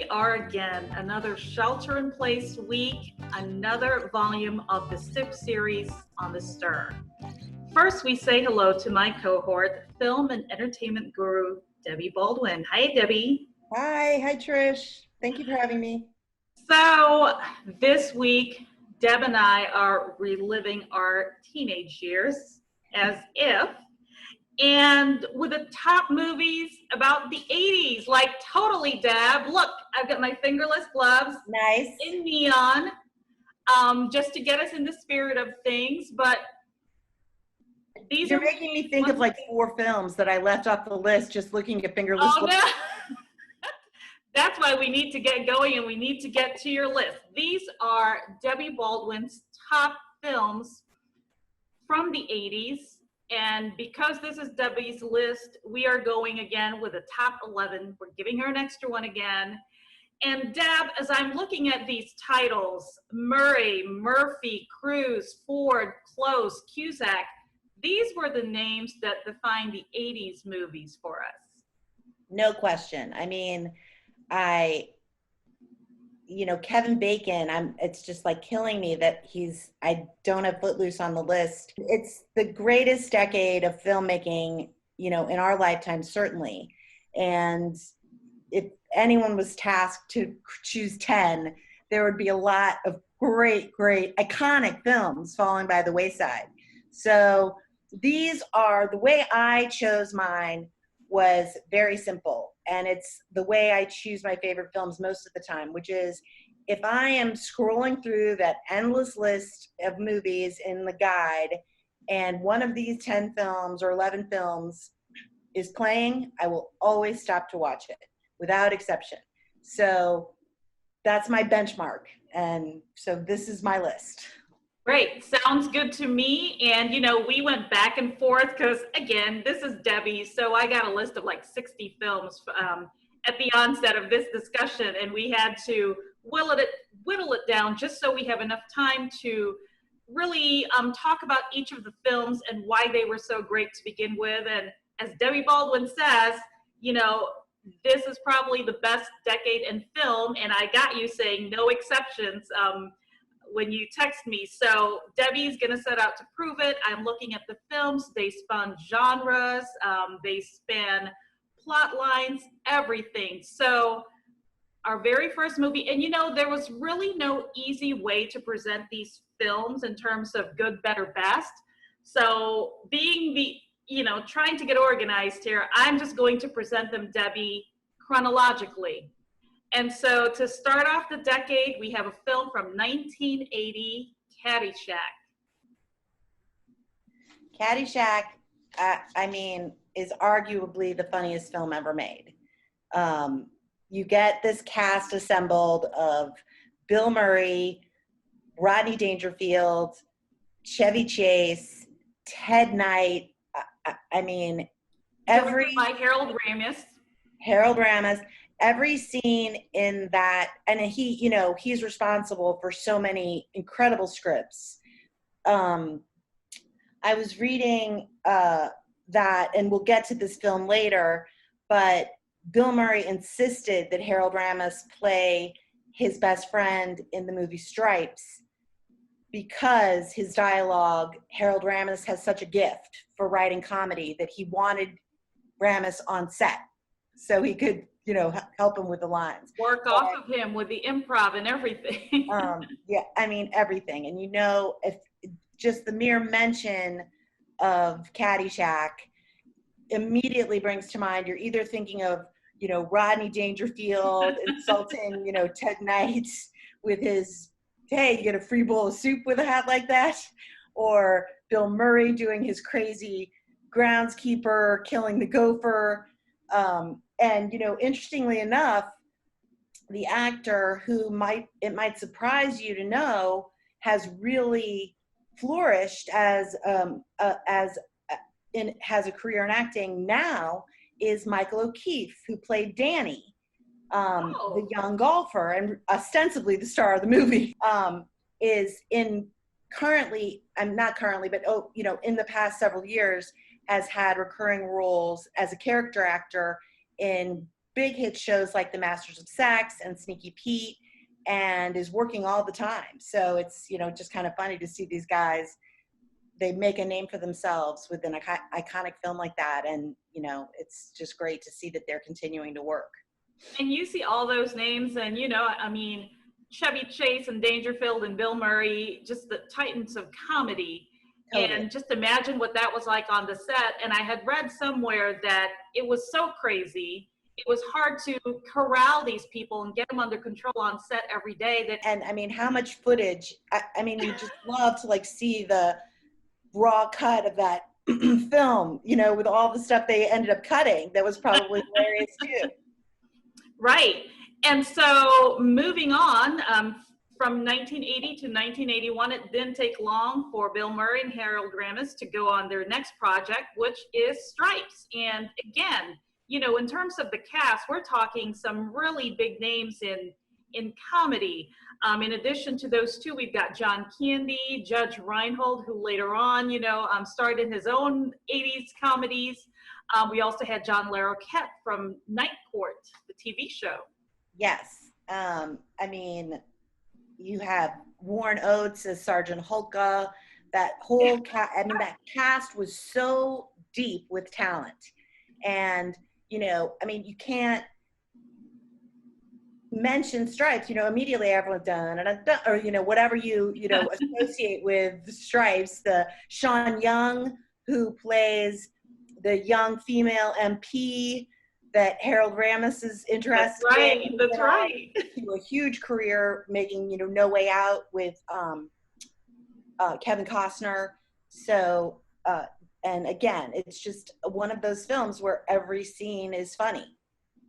we are again. Another shelter-in-place week, another volume of the SIP series on The Stir. First, we say hello to my cohort, film and entertainment guru, Debbie Baldwin. Hi, Debbie. Hi Trish. Thank you for having me. So this week, Deb and I are reliving our teenage years as if, and with the top movies about the 80s, like totally, Deb. Look, I've got my fingerless gloves. Nice. In neon, just to get us in the spirit of things. But You're making me think of like 4 films that I left off the list just looking at fingerless gloves. No. That's why we need to get going and we need to get to your list. These are Debbie Baldwin's top films from the 80s. And because this is Debbie's list, we are going again with a top 11. We're giving her an extra one again. And Deb, as I'm looking at these titles, Murray, Murphy, Cruz, Ford, Close, Cusack, these were the names that defined the 80s movies for us. No question. I mean, Kevin Bacon, it's just like killing me that I don't have Footloose on the list. It's the greatest decade of filmmaking, in our lifetime, certainly. And if anyone was tasked to choose 10, there would be a lot of great, iconic films falling by the wayside. So these are, the way I chose mine was very simple. And it's the way I choose my favorite films most of the time, which is if I am scrolling through that endless list of movies in the guide and one of these 10 films or 11 films is playing, I will always stop to watch it without exception. So that's my benchmark. And so this is my list. Great. Sounds good to me. And, we went back and forth because, again, this is Debbie. So I got a list of like 60 films at the onset of this discussion. And we had to whittle it down just so we have enough time to really talk about each of the films and why they were so great to begin with. And as Debbie Baldwin says, this is probably the best decade in film. And I got you saying no exceptions when you text me. So Debbie's gonna set out to prove it. I'm looking at the films. They span genres, they span plot lines, everything. So our very first movie, and there was really no easy way to present these films in terms of good, better, best. So being trying to get organized here, I'm just going to present them, Debbie, chronologically. And so to start off the decade, we have a film from 1980, Caddyshack. Caddyshack, is arguably the funniest film ever made. You get this cast assembled of Bill Murray, Rodney Dangerfield, Chevy Chase, Ted Knight. By Harold Ramis. Every scene in that, and he's responsible for so many incredible scripts. I was reading that, and we'll get to this film later, but Bill Murray insisted that Harold Ramis play his best friend in the movie Stripes because his dialogue, Harold Ramis has such a gift for writing comedy that he wanted Ramis on set so he could help him with the lines. Work off of him with the improv and everything. Everything. And if just the mere mention of Caddyshack immediately brings to mind, you're either thinking of, Rodney Dangerfield insulting, Ted Knight with his, hey, you get a free bowl of soup with a hat like that, or Bill Murray doing his crazy groundskeeper killing the gopher. And, interestingly enough, the actor who it might surprise you to know has really flourished has a career in acting now is Michael O'Keefe, who played Danny, the young golfer and ostensibly the star of the movie, is in the past several years has had recurring roles as a character actor in big hit shows like The Masters of Sex and Sneaky Pete, and is working all the time. So it's, just kind of funny to see these guys, they make a name for themselves with an iconic film like that. And, it's just great to see that they're continuing to work. And you see all those names and, Chevy Chase and Dangerfield and Bill Murray, just the titans of comedy. Totally. And just imagine what that was like on the set. And I had read somewhere that it was so crazy. It was hard to corral these people and get them under control on set every day. And how much footage, you just love to see the raw cut of that film, with all the stuff they ended up cutting. That was probably hilarious too. Right. And so moving on, from 1980 to 1981, it didn't take long for Bill Murray and Harold Ramis to go on their next project, which is Stripes. And again, in terms of the cast, we're talking some really big names in comedy. In addition to those two, we've got John Candy, Judge Reinhold, who later on, starred in his own 80s comedies. We also had John Larroquette from Night Court, the TV show. Yes. You have Warren Oates as Sergeant Holka. That whole that cast was so deep with talent. And, you can't mention Stripes, immediately everyone's done, or, whatever you associate with Stripes. The Sean Young, who plays the young female MP that Harold Ramis is interested in. That's right. A huge career making, No Way Out with Kevin Costner. So, and again, it's just one of those films where every scene is funny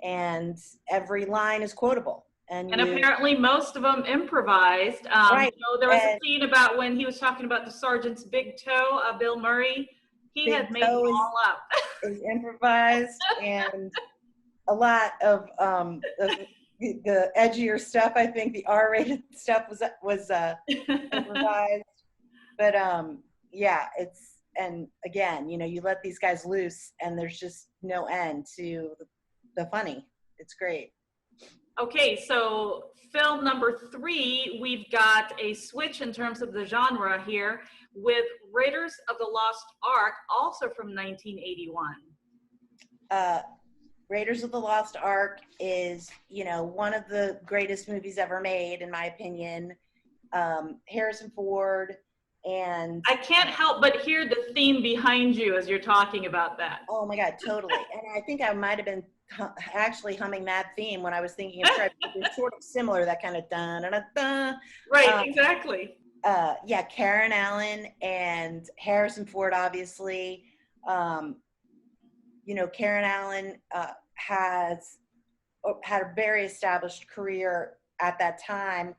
and every line is quotable. And apparently most of them improvised. Right. There was a scene about when he was talking about the sergeant's big toe, Bill Murray. He had made it all up. Is improvised, and a lot of the edgier stuff, I think the R-rated stuff was improvised. But and again, you let these guys loose and there's just no end to the funny. It's great. Okay, so film number 3, we've got a switch in terms of the genre here with Raiders of the Lost Ark, also from 1981. Raiders of the Lost Ark is, one of the greatest movies ever made, in my opinion. Harrison Ford and... I can't help but hear the theme behind you as you're talking about that. Oh my God, totally. And I think I might have been actually humming that theme when I was thinking of Stripes. It's sort of similar, that kind of dun-dun-dun-dun. Right, exactly. Karen Allen and Harrison Ford, obviously. Karen Allen has had a very established career at that time.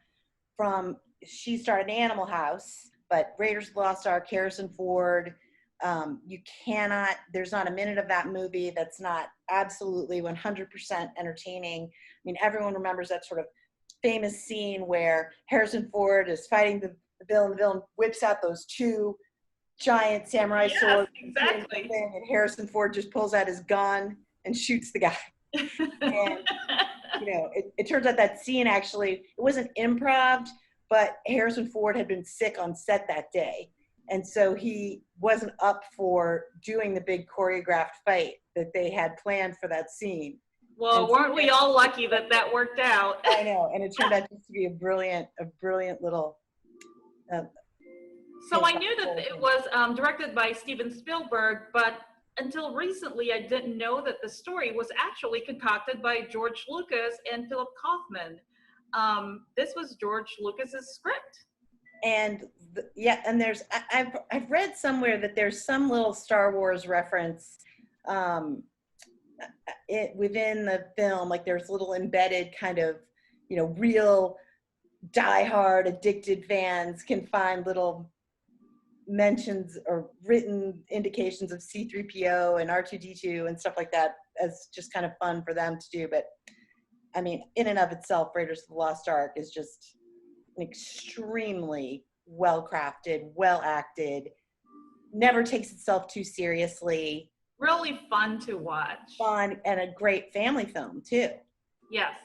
She started Animal House, but Raiders of the Lost Ark, Harrison Ford, there's not a minute of that movie that's not absolutely 100% entertaining. Everyone remembers that sort of famous scene where Harrison Ford is fighting the villain. The villain whips out those two giant samurai swords. Exactly. And Harrison Ford just pulls out his gun and shoots the guy. And, it turns out that scene actually, it wasn't improv, but Harrison Ford had been sick on set that day. And so he wasn't up for doing the big choreographed fight that they had planned for that scene. Well, weren't we all lucky that worked out? I know, and it turned out just to be a brilliant little... So I knew that it was directed by Steven Spielberg, but until recently I didn't know that the story was actually concocted by George Lucas and Philip Kaufman. This was George Lucas's script. And and I've read somewhere that there's some little Star Wars reference within the film, like there's little embedded kind of, real diehard addicted fans can find little mentions or written indications of C-3PO and R2-D2 and stuff like that as just kind of fun for them to do. But in and of itself, Raiders of the Lost Ark is just an extremely well-crafted, well-acted, never takes itself too seriously, Really fun to watch. Fun and a great family film too. Yes.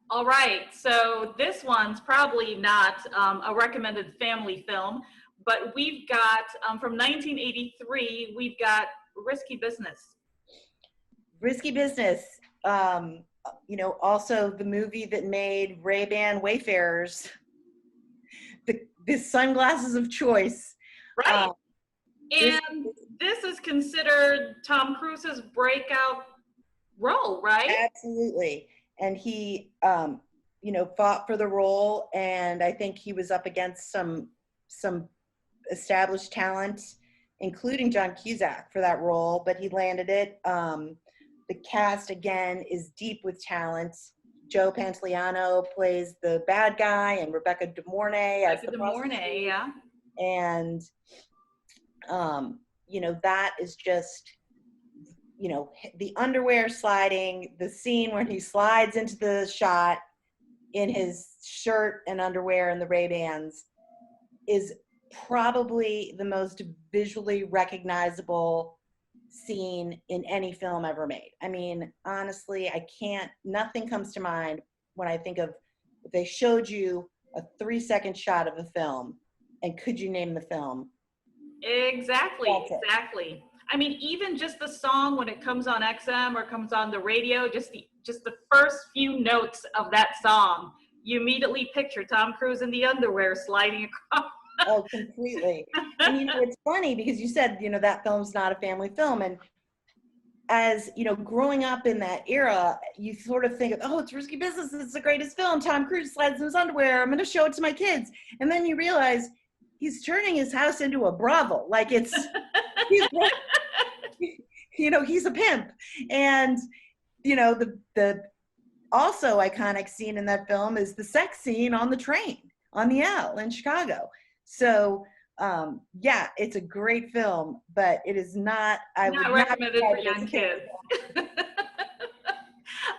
All right. So this one's probably not a recommended family film, but we've got from 1983, we've got Risky Business. Risky Business. Also the movie that made Ray-Ban Wayfarers the sunglasses of choice. Right. And this is considered Tom Cruise's breakout role, right? Absolutely. And he, fought for the role, and I think he was up against some established talent, including John Cusack for that role, but he landed it. The cast, again, is deep with talent. Joe Pantoliano plays the bad guy, and Rebecca De Mornay as the prostitute. Yeah. And, that is just, the underwear sliding, the scene where he slides into the shot in his shirt and underwear and the Ray-Bans is probably the most visually recognizable scene in any film ever made. I mean, honestly, nothing comes to mind when I think of if they showed you a 3-second shot of a film and could you name the film? Exactly. I mean, even just the song when it comes on XM or comes on the radio, just the first few notes of that song, you immediately picture Tom Cruise in the underwear sliding across. Oh, completely. And it's funny because you said, that film's not a family film. And as, growing up in that era, you sort of think of, oh, it's Risky Business. It's the greatest film. Tom Cruise slides in his underwear. I'm going to show it to my kids. And then you realize he's turning his house into a brothel. Like he's a pimp. And, the also iconic scene in that film is the sex scene on the train, on the L in Chicago. So, it's a great film, but it is not, not recommended for young kids.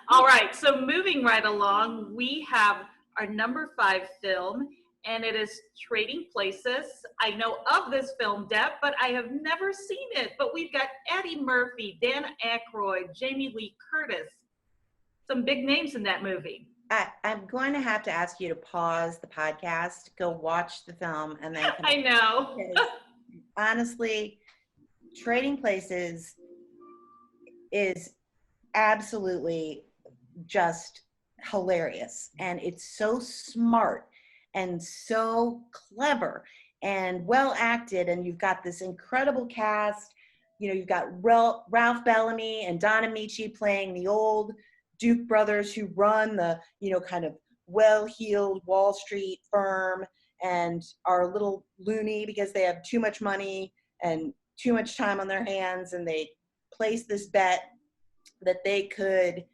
All right, so moving right along, we have our number 5 film, and it is Trading Places. I know of this film, Deb, but I have never seen it. But we've got Eddie Murphy, Dan Aykroyd, Jamie Lee Curtis. Some big names in that movie. I'm going to have to ask you to pause the podcast, go watch the film, and then I know. Honestly, Trading Places is absolutely just hilarious, and it's so smart and so clever and well acted, and you've got this incredible cast. You've got Ralph Bellamy and Don Amici playing the old Duke brothers who run the, kind of well-heeled Wall Street firm and are a little loony because they have too much money and too much time on their hands, and they place this bet that they could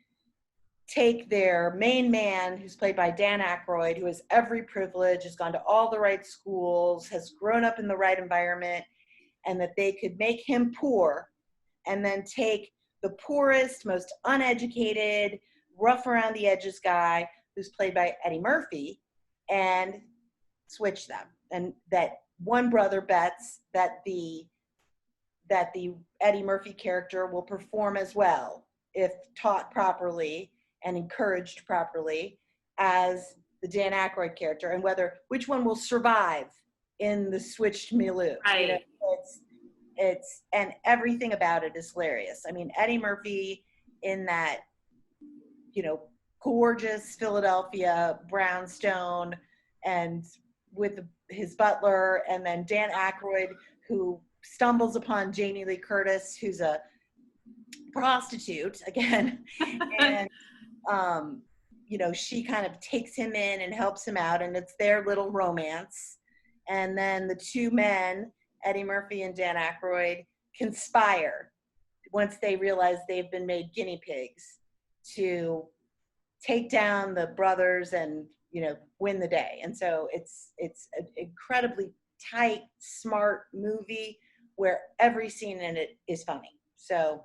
take their main man, who's played by Dan Aykroyd, who has every privilege, has gone to all the right schools, has grown up in the right environment, and that they could make him poor and then take the poorest, most uneducated, rough around the edges guy, who's played by Eddie Murphy, and switch them. And that one brother bets that the Eddie Murphy character will perform as well if taught properly and encouraged properly as the Dan Aykroyd character, and which one will survive in the switched milieu. Right. And everything about it is hilarious. I mean, Eddie Murphy in that, gorgeous Philadelphia brownstone, and with his butler, and then Dan Aykroyd, who stumbles upon Jamie Lee Curtis, who's a prostitute again, and she kind of takes him in and helps him out, and it's their little romance. And then the two men, Eddie Murphy and Dan Aykroyd, conspire once they realize they've been made guinea pigs to take down the brothers and win the day. And so it's an incredibly tight, smart movie where every scene in it is funny. So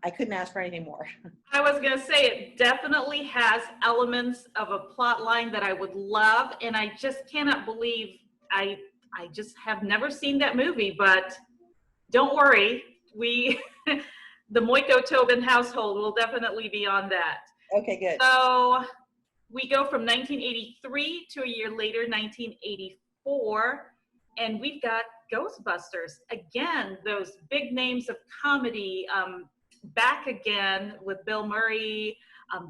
I couldn't ask for anything more. I was going to say, it definitely has elements of a plot line that I would love, and I just cannot believe I just have never seen that movie, but don't worry, we, the Muyco-Tobin household will definitely be on that. Okay, good. So we go from 1983 to a year later, 1984, and we've got Ghostbusters. Again, those big names of comedy, back again with Bill Murray,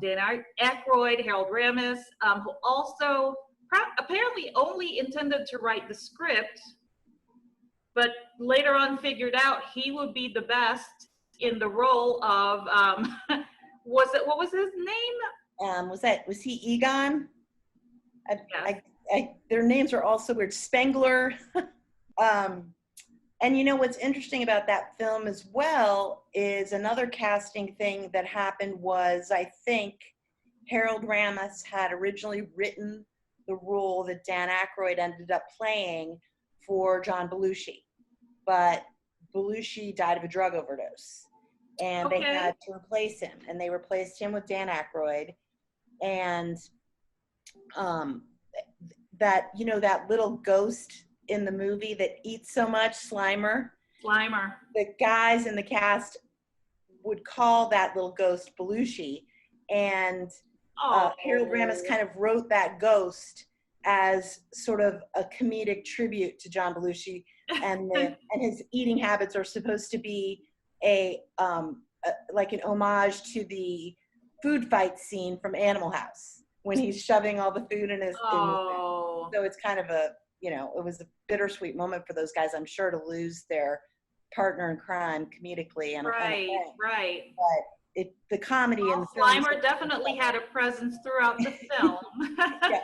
Dan Aykroyd, Harold Ramis, who also apparently only intended to write the script, but later on figured out he would be the best in the role of, what was his name? Was he Egon? Yes. Their names are all so weird. Spengler. And you know what's interesting about that film as well is another casting thing that happened was, I think Harold Ramis had originally written the role that Dan Aykroyd ended up playing for John Belushi, but Belushi died of a drug overdose, and they had to replace him, and they replaced him with Dan Aykroyd, and that, you know, that little ghost in the movie that eats so much, Slimer. The guys in the cast would call that little ghost Belushi, and Harold Ramis kind of wrote that ghost as sort of a comedic tribute to John Belushi, and his eating habits are supposed to be like an homage to the food fight scene from Animal House when he's shoving all the food in his mouth. So it's kind of a, you know, it was a bittersweet moment for those guys, I'm sure, to lose their partner in crime comedically. And right. But the comedy in the film. Slimer definitely had a presence throughout the film. Yeah.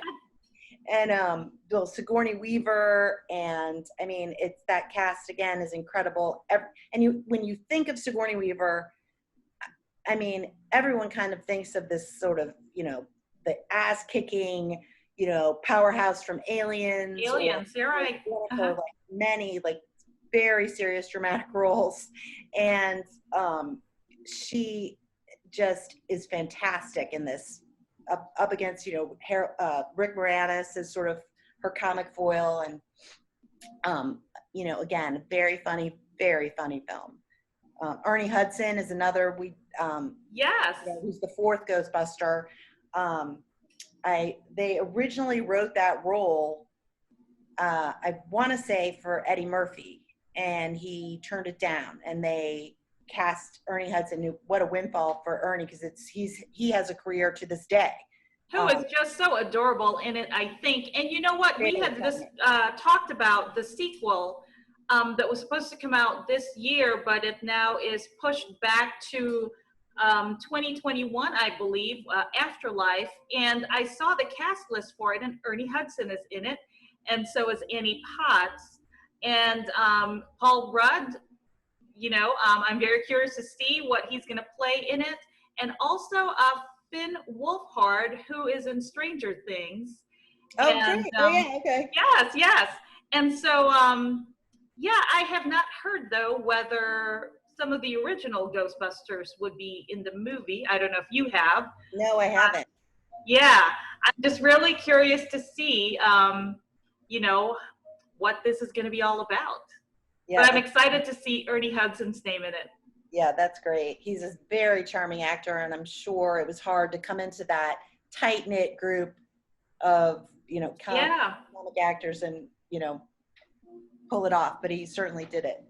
And Bill Sigourney Weaver, and I mean, it's that cast again is incredible. And when you think of Sigourney Weaver, I mean, everyone kind of thinks of this sort of, you know, the ass-kicking, you know, powerhouse from Aliens. You're right. Like many, like, very serious dramatic roles. And she just is fantastic in this, up against, you know, Rick Moranis is sort of her comic foil. And, you know, again, very funny film. Ernie Hudson is another, yes, you know, who's the fourth Ghostbuster. They originally wrote that role, I want to say, for Eddie Murphy, and he turned it down, and they cast Ernie Hudson. What a windfall for Ernie, because he has a career to this day. Who is just so adorable in it, I think. And you know what? We had just talked about the sequel that was supposed to come out this year, but it now is pushed back to 2021, I believe, Afterlife. And I saw the cast list for it, and Ernie Hudson is in it, and so is Annie Potts, and Paul Rudd. You know, I'm very curious to see what he's going to play in it, and also Finn Wolfhard, who is in Stranger Things. Oh, and, yeah, okay. Yes. And so, yeah, I have not heard, though, whether some of the original Ghostbusters would be in the movie. I don't know if you have. No, I haven't. Yeah, I'm just really curious to see, you know, what this is going to be all about. Yeah, but I'm excited to see Ernie Hudson's name in it. Yeah, that's great. He's a very charming actor, and I'm sure it was hard to come into that tight-knit group of, you know, comic actors and, you know, pull it off, but he certainly did it.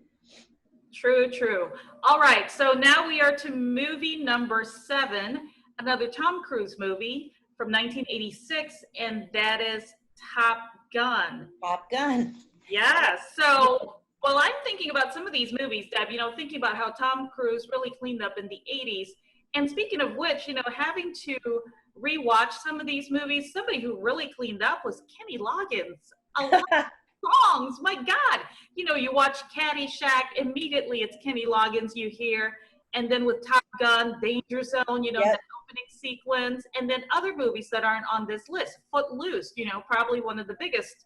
True. All right, so now we are to movie number 7, another Tom Cruise movie from 1986, and that is Top Gun. Top Gun. Yeah, so, well, I'm thinking about some of these movies, Deb, you know, thinking about how Tom Cruise really cleaned up in the 80s. And speaking of which, you know, having to rewatch some of these movies, somebody who really cleaned up was Kenny Loggins. A lot of songs, my God. You know, you watch Caddyshack, immediately it's Kenny Loggins you hear. And then with Top Gun, Danger Zone, you know, that opening sequence. And then other movies that aren't on this list. Footloose, you know, probably one of the biggest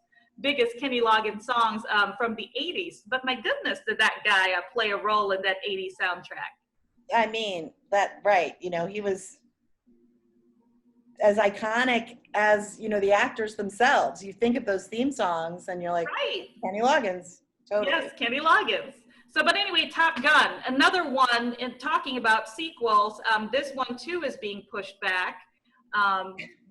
Kenny Loggins songs from the 80s. But my goodness, did that guy play a role in that 80s soundtrack. I mean, right. You know, he was as iconic as, you know, the actors themselves. You think of those theme songs and you're like, right. Kenny Loggins. Totally. Yes, Kenny Loggins. So, but anyway, Top Gun, another one in talking about sequels. This one too is being pushed back.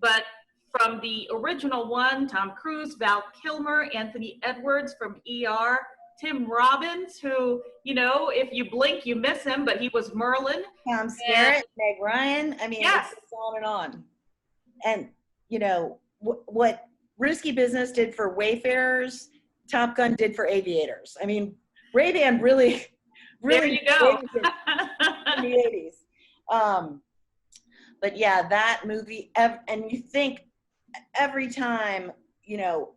But from the original one, Tom Cruise, Val Kilmer, Anthony Edwards from ER, Tim Robbins, who, you know, if you blink, you miss him, but he was Merlin. Tom Skerritt, Meg Ryan. I mean, Yes. it's on and on. And, you know, what Risky Business did for Wayfarers, Top Gun did for aviators. I mean, Ray-Ban really There you go. in the 80s. But yeah, that movie, and you think every time, you know,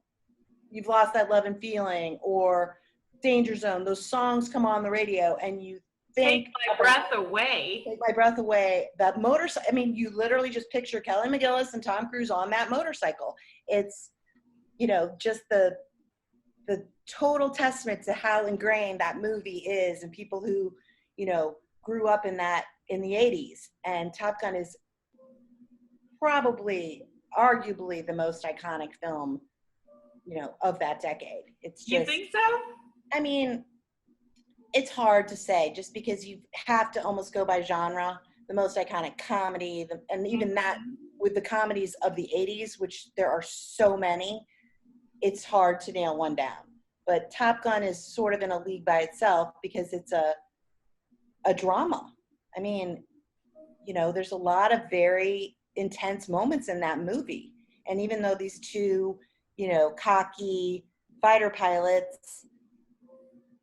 You've Lost That Love and Feeling or Danger Zone, those songs come on the radio and you think— Take My Breath Away. Take My Breath Away. That motorcycle, I mean, you literally just picture Kelly McGillis and Tom Cruise on that motorcycle. It's, you know, just the total testament to how ingrained that movie is and people who, you know, grew up in that in the 80s. And Top Gun is probably, arguably, the most iconic film, you know, of that decade. It's just— You think so? I mean, it's hard to say just because you have to almost go by genre. The most iconic comedy, and even that with the comedies of the 80s, which there are so many, it's hard to nail one down. But Top Gun is sort of in a league by itself because it's a drama. I mean, you know, there's a lot of very intense moments in that movie. And even though these two, you know, cocky fighter pilots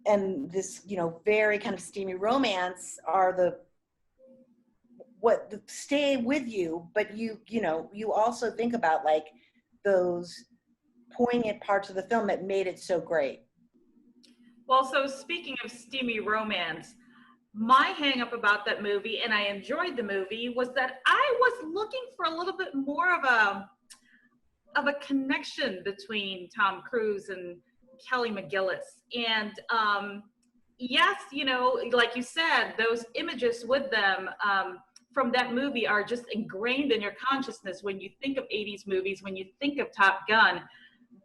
and this, you know, very kind of steamy romance are what stay with you, but you know, you also think about like those poignant parts of the film that made it so great. Well, so speaking of steamy romance, my hang up about that movie, and I enjoyed the movie, was that I was looking for a little bit more of a connection between Tom Cruise and Kelly McGillis. And yes, you know, like you said, those images with them from that movie are just ingrained in your consciousness when you think of 80s movies, when you think of Top Gun.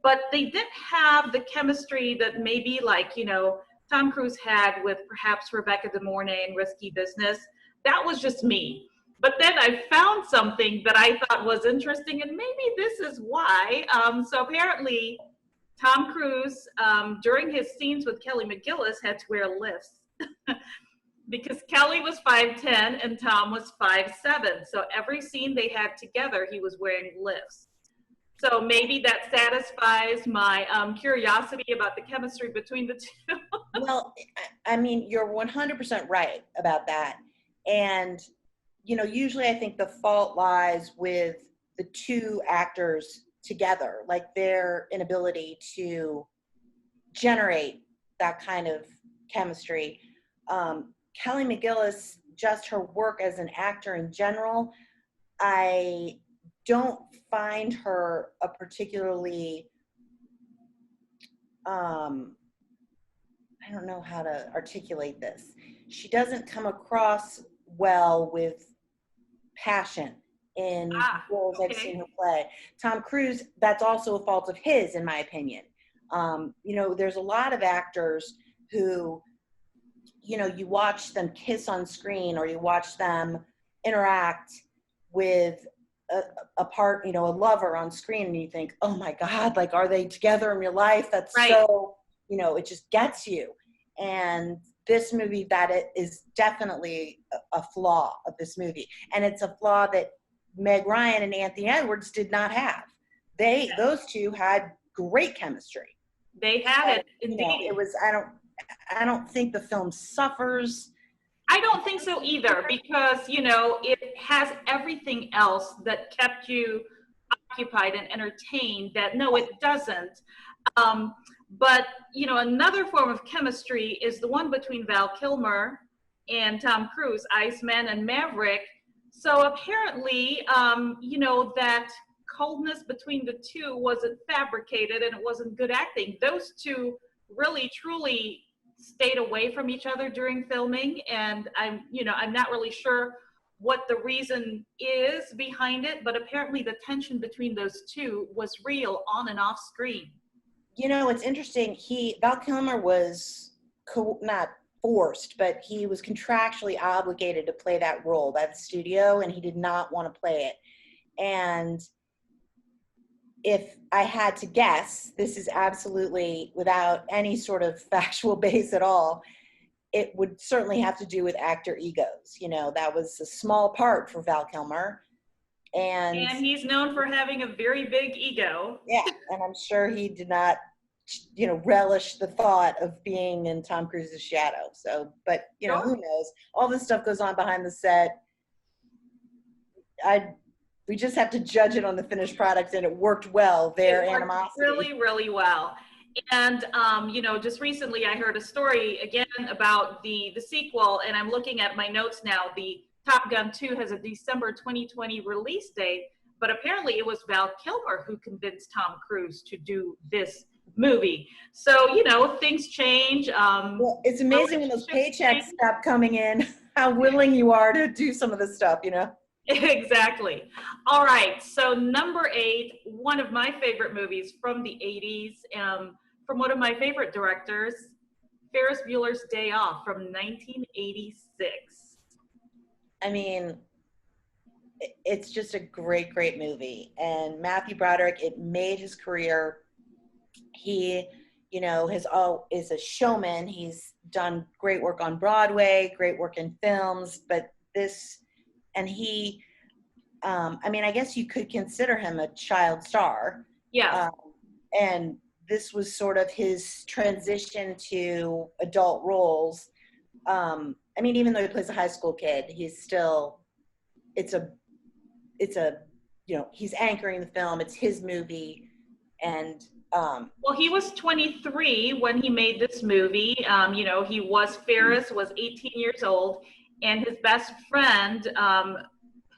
But they didn't have the chemistry that maybe like, you know, Tom Cruise had with perhaps Rebecca De Mornay in Risky Business. That was just me. But then I found something that I thought was interesting, and maybe this is why. So apparently, Tom Cruise, during his scenes with Kelly McGillis, had to wear lifts because Kelly was 5'10" and Tom was 5'7". So every scene they had together, he was wearing lifts. So maybe that satisfies my curiosity about the chemistry between the two. Well, I mean, you're 100% right about that. And, you know, usually I think the fault lies with the two actors together, like their inability to generate that kind of chemistry. Kelly McGillis, just her work as an actor in general, I don't find her a particularly, I don't know how to articulate this. She doesn't come across well with passion in roles I've seen her play. Tom Cruise, that's also a fault of his, in my opinion. You know, there's a lot of actors who, you know, you watch them kiss on screen or you watch them interact with a part, you know, a lover on screen, and you think, oh my God, like, are they together in real life? That's right. So, you know, it just gets you. And this movie, that it is definitely a flaw of this movie. And it's a flaw that Meg Ryan and Anthony Edwards did not have. Those two had great chemistry. They had it, indeed. You know, it was, I don't think the film suffers. I don't think so either, because, you know, it has everything else that kept you occupied and entertained that, no, it doesn't. But, you know, another form of chemistry is the one between Val Kilmer and Tom Cruise, Iceman and Maverick. So apparently, you know, that coldness between the two wasn't fabricated and it wasn't good acting. Those two really, truly stayed away from each other during filming, and I'm not really sure what the reason is behind it, but apparently the tension between those two was real on and off screen. You know, it's interesting. Val Kilmer was not forced, but he was contractually obligated to play that role by the studio, and he did not want to play it. And if I had to guess, this is absolutely without any sort of factual base at all, it would certainly have to do with actor egos. You know, that was a small part for Val Kilmer. And he's known for having a very big ego. Yeah, and I'm sure he did not, you know, relish the thought of being in Tom Cruise's shadow. So, but, you know, who knows? All this stuff goes on behind the set. We just have to judge it on the finished product, and it worked well, their animosity. Really, really well. And, you know, just recently I heard a story again about the sequel, and I'm looking at my notes now. The Top Gun 2 has a December 2020 release date, but apparently it was Val Kilmer who convinced Tom Cruise to do this movie. So, you know, things change. Well, it's amazing when those paychecks stop coming in, how willing you are to do some of this stuff, you know? Exactly. All right. So number 8, one of my favorite movies from the 80s, from one of my favorite directors, Ferris Bueller's Day Off from 1986. I mean, it's just a great, great movie. And Matthew Broderick, it made his career. He, you know, is a showman. He's done great work on Broadway, great work in films, but this, and he, I mean, I guess you could consider him a child star. Yeah. And this was sort of his transition to adult roles. I mean, even though he plays a high school kid, he's still, it's a, you know, he's anchoring the film. It's his movie. And, well, he was 23 when he made this movie. You know, Ferris was 18 years old, and his best friend, who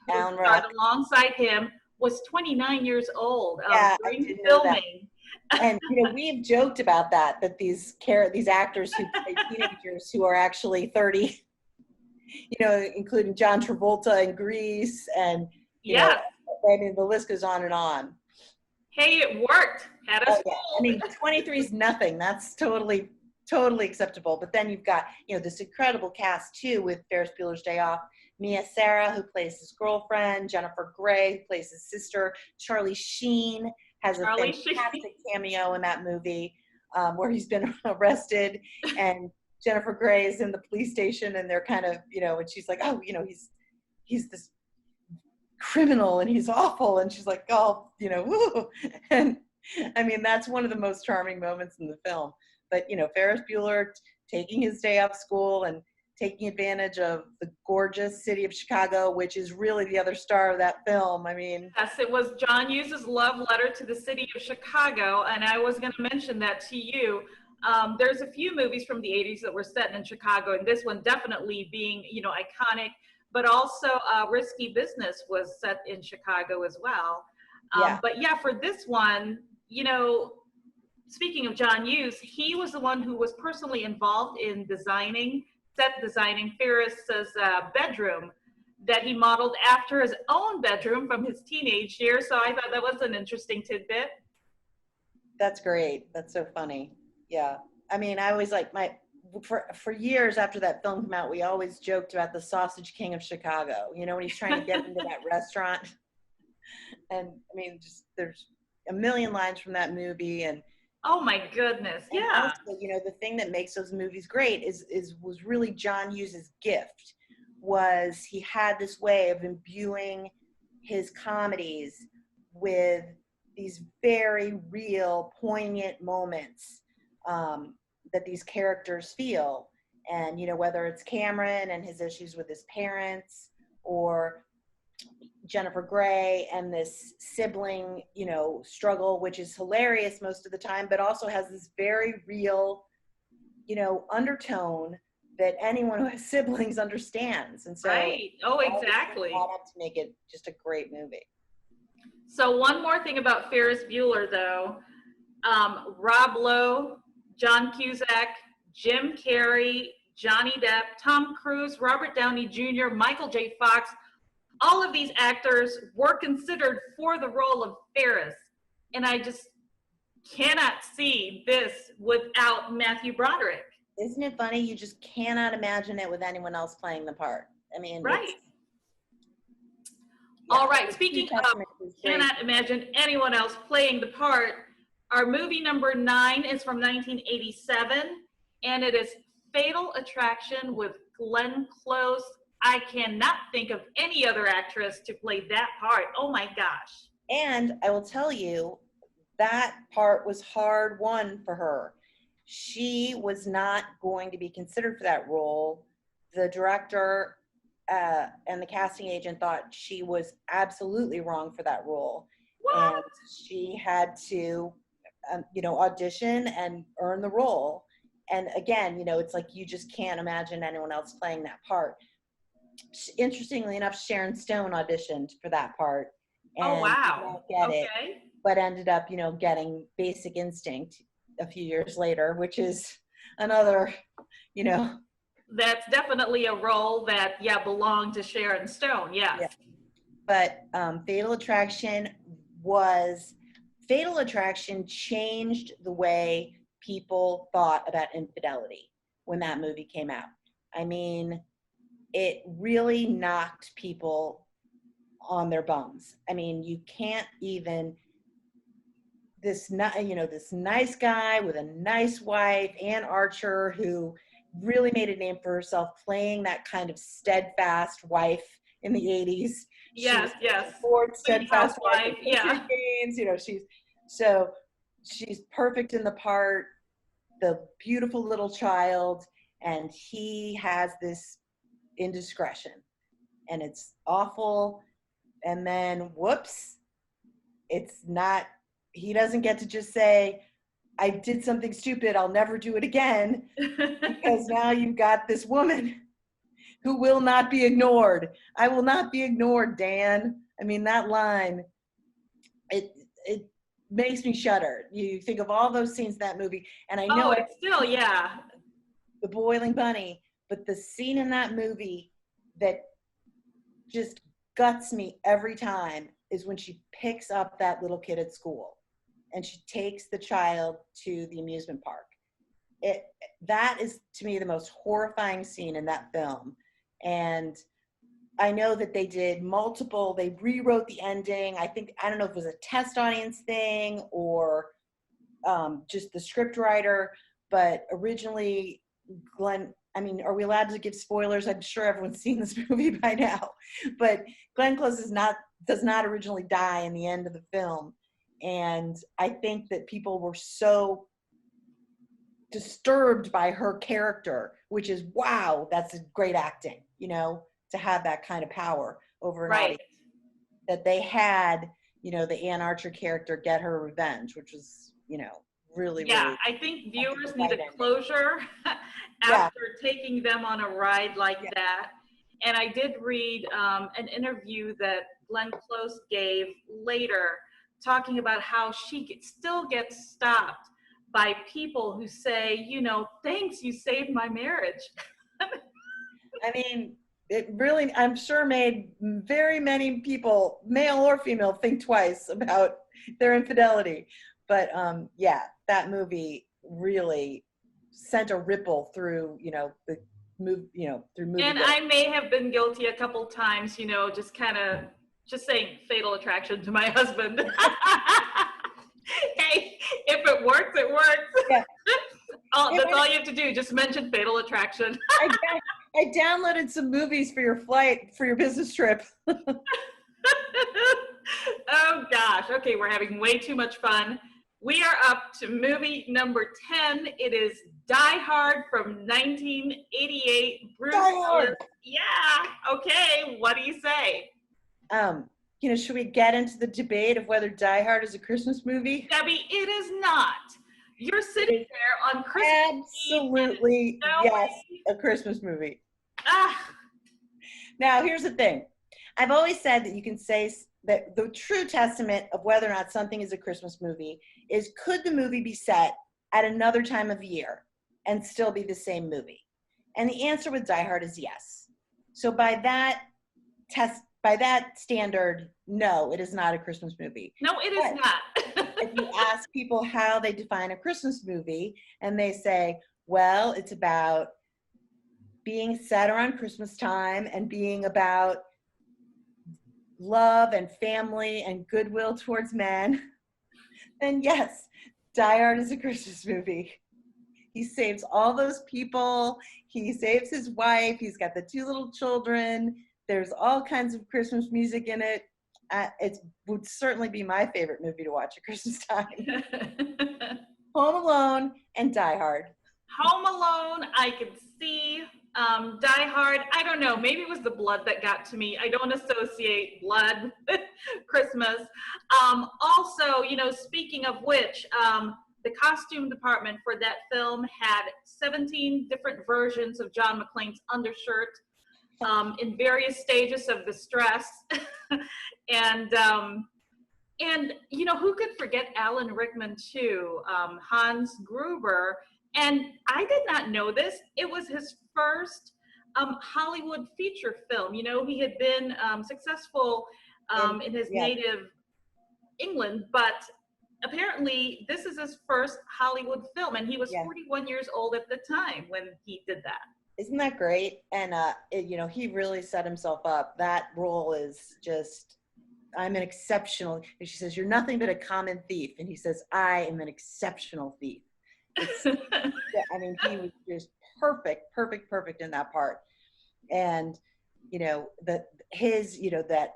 starred alongside him, was 29 years old during filming. And, you know, we've joked about that these actors who play teenagers who are actually 30, you know, including John Travolta in Grease, and, you know, I mean, the list goes on and on. Hey, it worked. Had us. Yeah. I mean, 23 is nothing. That's totally acceptable. But then you've got, you know, this incredible cast too with Ferris Bueller's Day Off. Mia Sara, who plays his girlfriend, Jennifer Grey, who plays his sister, Charlie Sheen has a fantastic cameo in that movie where he's been arrested, and Jennifer Grey is in the police station, and they're kind of, you know, and she's like, oh, you know, he's this criminal and he's awful, and she's like, oh, you know, woo. And I mean, that's one of the most charming moments in the film. But, you know, Ferris Bueller taking his day off school and taking advantage of the gorgeous city of Chicago, which is really the other star of that film. I mean, yes, it was John Hughes' love letter to the city of Chicago, and I was going to mention that to you. There's a few movies from the 80s that were set in Chicago, and this one definitely being, you know, iconic, but also Risky Business was set in Chicago as well. But yeah, for this one, you know, speaking of John Hughes, he was the one who was personally involved in set designing Ferris's bedroom that he modeled after his own bedroom from his teenage years. So I thought that was an interesting tidbit. That's great. That's so funny. Yeah. I mean, I always like for years after that film came out, we always joked about the Sausage King of Chicago, you know, when he's trying to get into that restaurant. And I mean, just there's a million lines from that movie. And oh my goodness, yeah. Also, you know, the thing that makes those movies great was really John Hughes' gift. Was he had this way of imbuing his comedies with these very real, poignant moments that these characters feel. And, you know, whether it's Cameron and his issues with his parents, or Jennifer Grey and this sibling, you know, struggle, which is hilarious most of the time, but also has this very real, you know, undertone that anyone who has siblings understands. And so, right. Oh, exactly. To make it just a great movie. So one more thing about Ferris Bueller, though, Rob Lowe, John Cusack, Jim Carrey, Johnny Depp, Tom Cruise, Robert Downey Jr., Michael J. Fox, all of these actors were considered for the role of Ferris. And I just cannot see this without Matthew Broderick. Isn't it funny? You just cannot imagine it with anyone else playing the part. I mean, Right. it's, yeah. All right. Speaking of cannot imagine anyone else playing the part, our movie number 9 is from 1987, and it is Fatal Attraction with Glenn Close. I cannot think of any other actress to play that part. Oh my gosh. And I will tell you, that part was hard won for her. She was not going to be considered for that role. The director and the casting agent thought she was absolutely wrong for that role. What? And she had to, audition and earn the role. And again, it's like you just can't imagine anyone else playing that part. Interestingly enough, Sharon Stone auditioned for that part. And oh, wow. Get it, but ended up, getting Basic Instinct a few years later, which is another, That's definitely a role that, belonged to Sharon Stone, yes. Yeah. But Fatal Attraction changed the way people thought about infidelity when that movie came out. I mean, it really knocked people on their bums. I mean, you can't even, this nice guy with a nice wife, Ann Archer, who really made a name for herself playing that kind of steadfast wife in the 80s. Yes. Ford steadfast wife. Yeah. Games, she's perfect in the part, the beautiful little child, and he has this indiscretion, and it's awful. And then, whoops, he doesn't get to just say, I did something stupid, I'll never do it again, because now you've got this woman who will not be ignored. I will not be ignored, Dan. I mean, that line, it makes me shudder. You think of all those scenes in that movie, and I know it's still, yeah. The Boiling Bunny, but the scene in that movie that just guts me every time is when she picks up that little kid at school and she takes the child to the amusement park. That is, to me, the most horrifying scene in that film. And I know that they rewrote the ending. I don't know if it was a test audience thing or just the script writer, but originally are we allowed to give spoilers? I'm sure everyone's seen this movie by now, but Glenn Close does not originally die in the end of the film. And I think that people were so disturbed by her character, which is, wow, that's great acting, to have that kind of power over an audience, that they had, the Ann Archer character get her revenge, which was, really, really, I think viewers need a closure after taking them on a ride like that. And I did read an interview that Glenn Close gave later, talking about how she still gets stopped by people who say, thanks, you saved my marriage. I mean, it really, I'm sure, made very many people, male or female, think twice about their infidelity. But that movie really sent a ripple through, through movie. And I may have been guilty a couple times, just saying Fatal Attraction to my husband. Hey, if it works, it works. Yeah. That's all you have to do. Just mention Fatal Attraction. I downloaded some movies for your business trip. Oh gosh. Okay, we're having way too much fun. We are up to movie number 10. It is Die Hard from 1988. Bruce Willis. Yeah. Okay. What do you say? Should we get into the debate of whether Die Hard is a Christmas movie? Debbie, it is not. You're sitting there on Christmas Eve. Yes, a Christmas movie. Now, here's the thing. I've always said that you can say that the true testament of whether or not something is a Christmas movie is, could the movie be set at another time of year and still be the same movie? And the answer with Die Hard is yes. So by that standard, no, it is not a Christmas movie. No, it is not. If you ask people how they define a Christmas movie, and they say, Well, it's about being set around Christmas time and being about love and family and goodwill towards men. And yes, Die Hard is a Christmas movie. He saves all those people. He saves his wife. He's got the 2 little children. There's all kinds of Christmas music in it. It would certainly be my favorite movie to watch at Christmas time. Home Alone and Die Hard. Home Alone, I could see. Die Hard, I don't know. Maybe it was the blood that got to me. I don't associate blood with Christmas. Also, you know, speaking of which, the costume department for that film had 17 different versions of John McClane's undershirt in various stages of distress. and you know, who could forget Alan Rickman too? Hans Gruber. And I did not know this. It was his first Hollywood feature film. You know, he had been successful in his native England, but apparently this is his first Hollywood film, and he was 41 years old at the time when he did that. Isn't that great? And you know, he really set himself up. That role is just, I'm an exceptional, and she says, you're nothing but a common thief. And he says, I am an exceptional thief. I mean, he was just perfect in that part. And, you know, you know, that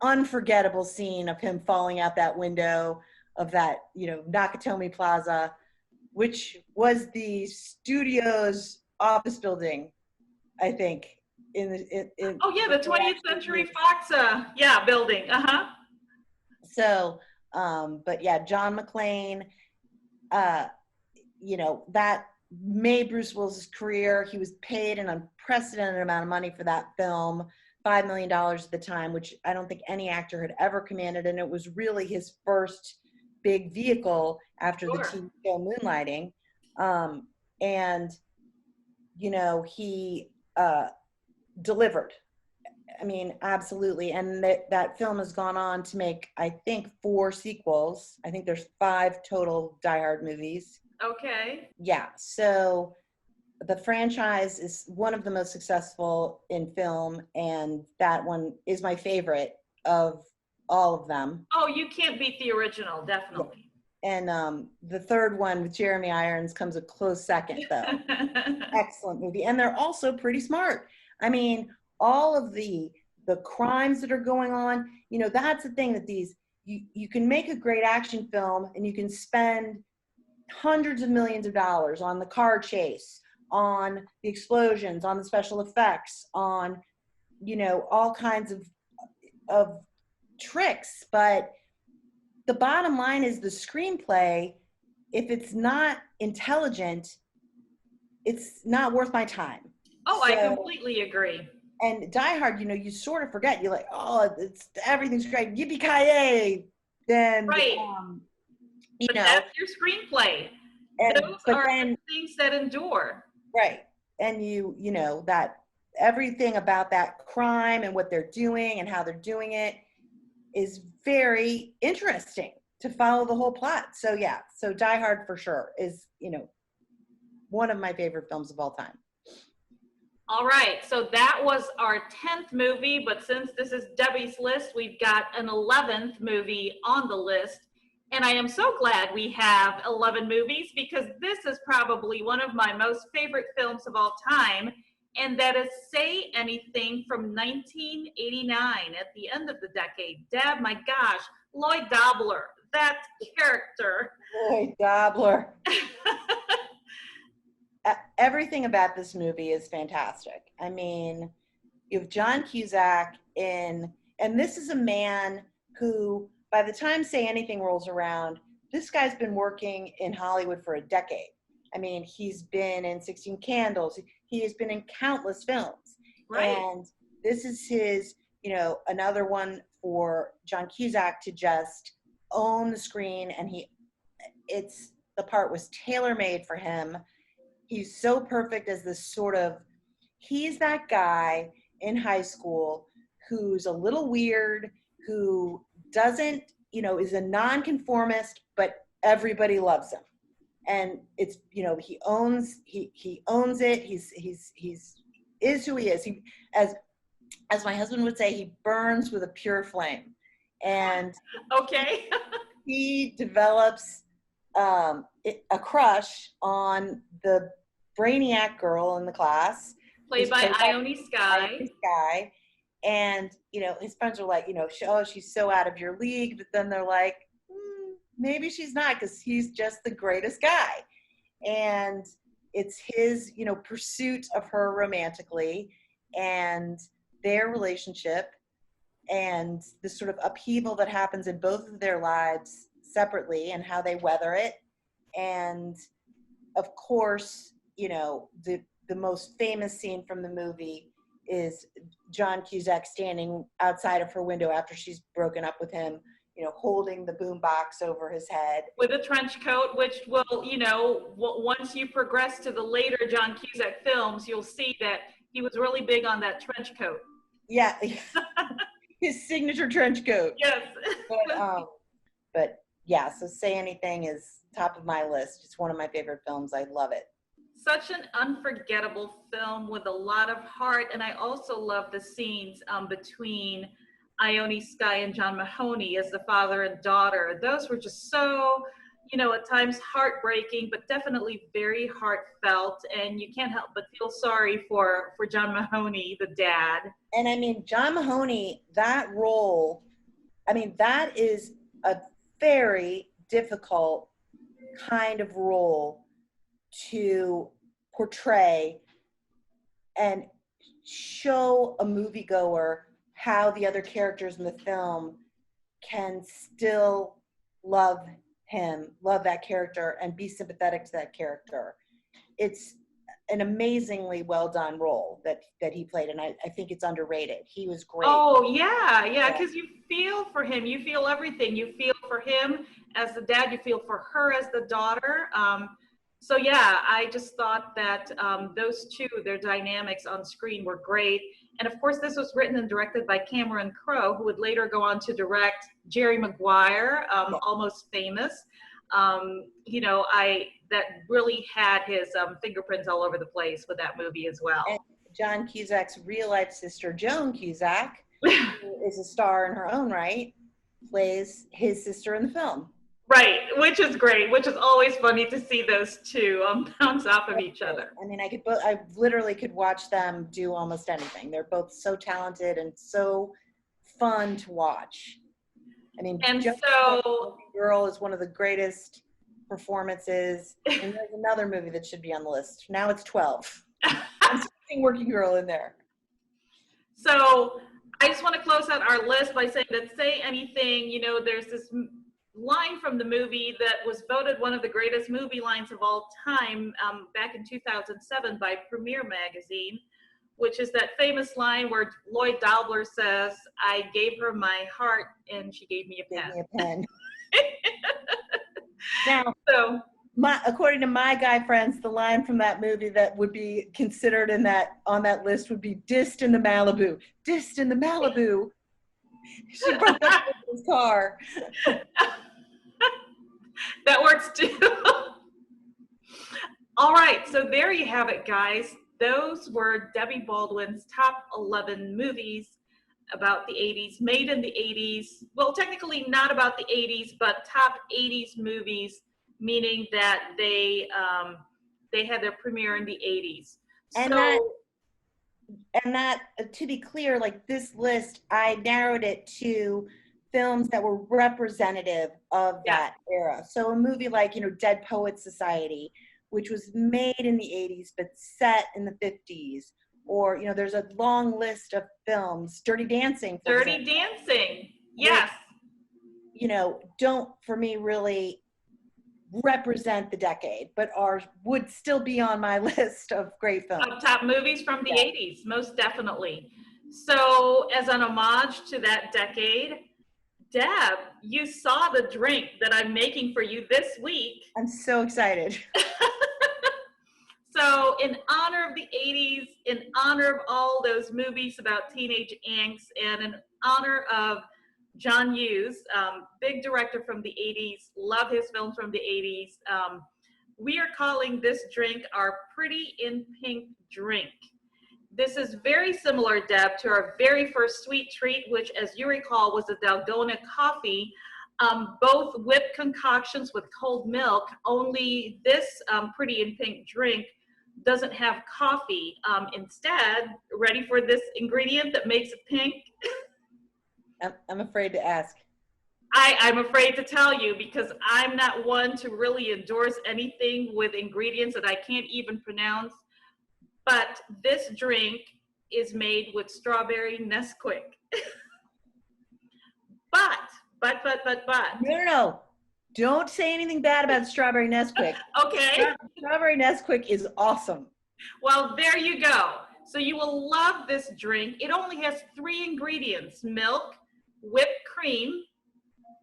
unforgettable scene of him falling out that window of that, you know, Nakatomi Plaza, which was the studio's office building, I think. The 20th Century Fox, building. So, but yeah, John McClane, you know, that made Bruce Willis's career. He was paid an unprecedented amount of money for that film, $5 million at the time, which I don't think any actor had ever commanded. And it was really his first big vehicle after the TV show Moonlighting. And, you know, he delivered. I mean, absolutely. And that film has gone on to make, I think, 4 sequels. I think there's 5 total Die Hard movies. Okay. Yeah. So the franchise is one of the most successful in film, and that one is my favorite of all of them. Oh, you can't beat the original, definitely. And the third one with Jeremy Irons comes a close second, though. Excellent movie. And they're also pretty smart. I mean, all of the crimes that are going on, you know, that's the thing, that you can make a great action film and you can spend hundreds of millions of dollars on the car chase, on the explosions, on the special effects, on, you know, all kinds of tricks. But the bottom line is the screenplay, if it's not intelligent, it's not worth my time. Oh, so, I completely agree. And Die Hard, you know, you sort of forget. You're like, oh, everything's great. Yippee-ki-yay. Then, right. You but know, that's your screenplay. Those are things that endure. Right. And you know, that everything about that crime and what they're doing and how they're doing it is very interesting to follow the whole plot. So yeah, so Die Hard for sure is, you know, one of my favorite films of all time. All right, so that was our 10th movie, but since this is Debbie's list, we've got an 11th movie on the list. And I am so glad we have 11 movies, because this is probably one of my most favorite films of all time. And that is Say Anything from 1989, at the end of the decade. Deb, my gosh, Lloyd Dobler, that character. Lloyd Dobler. Everything about this movie is fantastic. I mean, you have John Cusack and this is a man who, by the time Say Anything rolls around, this guy's been working in Hollywood for a decade. I mean, he's been in 16 Candles. He has been in countless films. Right. And this is his, you know, another one for John Cusack to just own the screen. And the part was tailor-made for him. He's so perfect as this sort of, he's that guy in high school who's a little weird, who doesn't, you know, is a nonconformist, but everybody loves him. and it's, he owns it. He's is who he is. He, as my husband would say, he burns with a pure flame, and Okay. he develops a crush on the brainiac girl in the class, Played by Ione Skye. And his friends are like, oh, she's so out of your league, but then they're like, maybe she's not, because he's just the greatest guy. And it's his pursuit of her romantically, and their relationship, and the sort of upheaval that happens in both of their lives separately, and how they weather it. And of course, the most famous scene from the movie is John Cusack standing outside of her window after she's broken up with him, holding the boombox over his head. With a trench coat, which will, once you progress to the later John Cusack films, you'll see that he was really big on that trench coat. Yeah. His signature trench coat. Yes. But yeah, so Say Anything is top of my list. It's one of my favorite films. I love it. Such an unforgettable film with a lot of heart. And I also love the scenes between Ione Skye and John Mahoney as the father and daughter. Those were just so, at times heartbreaking, but definitely very heartfelt. And you can't help but feel sorry for John Mahoney, the dad. And I mean, John Mahoney, that role, that is a very difficult kind of role to portray and show a moviegoer how the other characters in the film can still love him, love that character, and be sympathetic to that character. It's an amazingly well done role that he played, and I think it's underrated. He was great. Oh yeah, because you feel for him, you feel everything. You feel for him as the dad, you feel for her as the daughter. So yeah, I just thought that those two, their dynamics on screen were great. And of course, this was written and directed by Cameron Crowe, who would later go on to direct Jerry Maguire, Almost Famous. That really had his fingerprints all over the place with that movie as well. And John Cusack's real life sister, Joan Cusack, who is a star in her own right, plays his sister in the film. Right, which is great, which is always funny to see those two bounce off of each other. I mean, I literally could watch them do almost anything. They're both so talented and so fun to watch. I mean, and so Girl is one of the greatest performances. And there's another movie that should be on the list. Now it's 12. I'm seeing Working Girl in there. So I just want to close out our list by saying that Say Anything, there's this line from the movie that was voted one of the greatest movie lines of all time back in 2007 by Premiere Magazine, which is that famous line where Lloyd Dobler says, "I gave her my heart and she gave me a pen." Gave me a pen. Now, according to my guy friends, the line from that movie that would be considered on that list would be "Dissed in the Malibu." Dissed in the Malibu. She broke up with his car. That works too. All right, so there you have it, guys. Those were Debbie Baldwin's top 11 movies about the 80s, made in the 80s. Well, technically not about the 80s, but top 80s movies, meaning that they had their premiere in the 80s. And that, to be clear, like this list, I narrowed it to films that were representative of that era. So a movie like, Dead Poets Society, which was made in the 80s but set in the 50s. Or, there's a long list of films. Dirty Dancing. Dirty Dancing, yes. Which, don't, for me, really represent the decade, but would still be on my list of great films. Of top movies from the 80s, most definitely. So as an homage to that decade, Deb, you saw the drink that I'm making for you this week. I'm so excited. So in honor of the 80s, in honor of all those movies about teenage angst, and in honor of John Hughes, big director from the 80s, love his films from the 80s. we are calling this drink our Pretty in Pink drink. This is very similar, Deb, to our very first sweet treat, which, as you recall, was the Dalgona coffee. Both whipped concoctions with cold milk, only this Pretty in Pink drink doesn't have coffee. Instead, ready for this ingredient that makes it pink? I'm afraid to ask. I'm afraid to tell you because I'm not one to really endorse anything with ingredients that I can't even pronounce. But this drink is made with strawberry Nesquik. But. No. Don't say anything bad about strawberry Nesquik. Okay. Strawberry Nesquik is awesome. Well, there you go. So you will love this drink. It only has 3 ingredients: milk, whipped cream,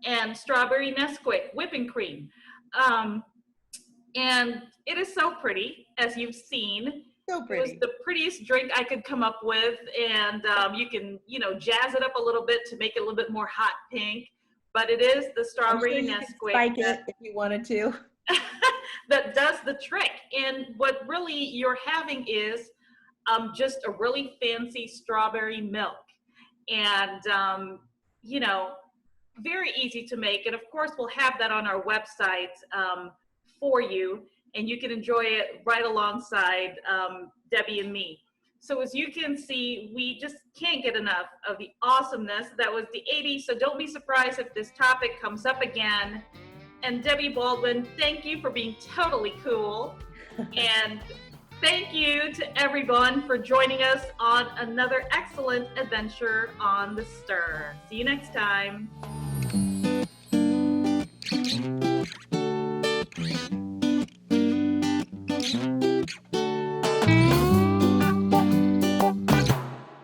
and strawberry Nesquik whipping cream. And it is so pretty, as you've seen. So pretty. It was the prettiest drink I could come up with, and you can, jazz it up a little bit to make it a little bit more hot pink. But it is the strawberry Nesquik. Spike it if you wanted to. That does the trick. And what really you're having is just a really fancy strawberry milk, and very easy to make. And of course, we'll have that on our website for you, and you can enjoy it right alongside Debbie and me. So as you can see, we just can't get enough of the awesomeness that was the 80s. So don't be surprised if this topic comes up again. And Debbie Baldwin, thank you for being totally cool. And thank you to everyone for joining us on another excellent adventure on The Stir. See you next time.